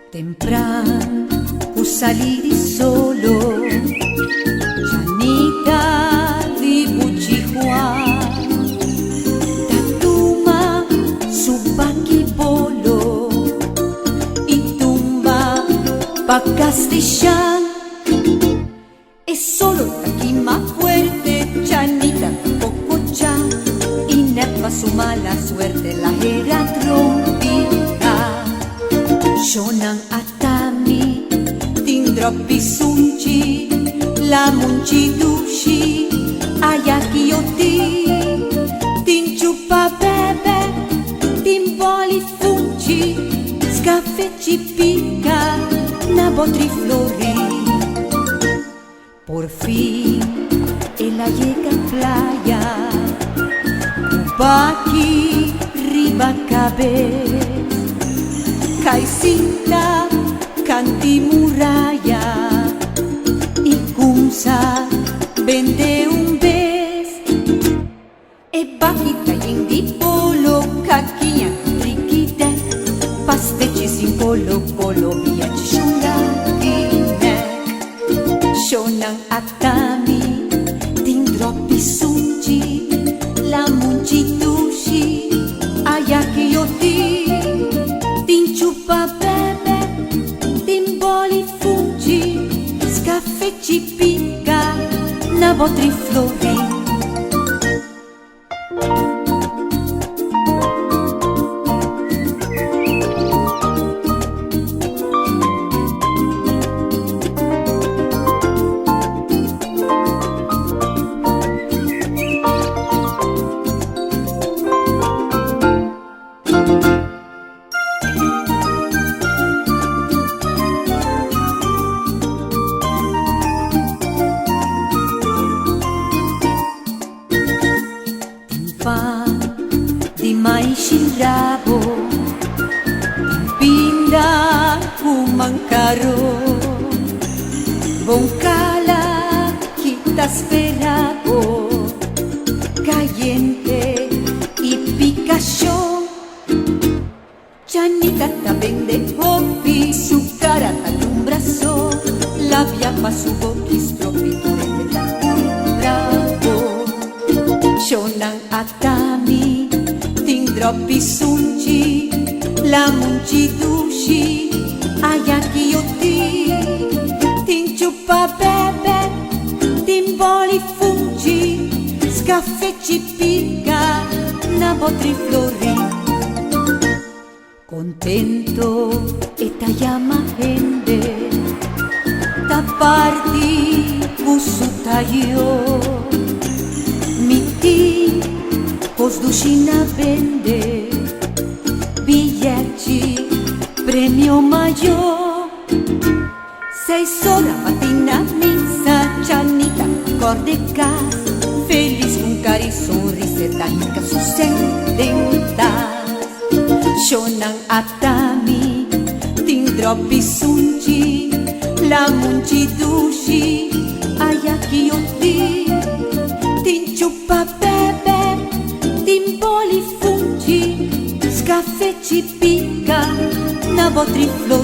Tempran pu saliri solo, Chanita di Buchihua, Tatuma su bolo, y tumba pa Castillán. Es solo taquima fuerte, Chanita Cococha, y nerva su mala suerte, la era trompita. Shonan atami, tindropi sunchi, la munchi dushi, ayaki oti, tinchupa bebe, timboli funchi, scafeci pica, nabotri flori. Por fin, ella llega a playa, upaki, riba cabez. Kaisinta canti muralla y kumsa vende un bes e bajita indi polo kakinya rikite pasteci sin polo polo via chishungakine shonan atami tindropi sunchi la munchi dushi ayaki yoti Tinchupa bebe, timboli fungi, scaffecci picca, nabotri flori. Di mais rabo, pinda kumankaro, boncala kita esperabo, caliente y Picasso, Chanita ta vende hopi, su cara talumbrazo, la viapa su boqui stropitore della bravo, shonan atami. Tindropi sunchi, la munchi dushi, ayaki oti, tinchupa bebe, timboli fungi, scaffecci pica, nabotri flori. Contento e ta llama gente, ta parti busuta yo, miti. Dushina vende biglietti, premio mayor. 6 horas mattina missa, Chanita corde cas, feliz con cari sonrisa, tanica su sententas. Shonan atami, tindropi sunchi, la munchi dushi, ayaki oti, tinchupa bebe. Timboli fungi, scaffecci picca, nabotri flori.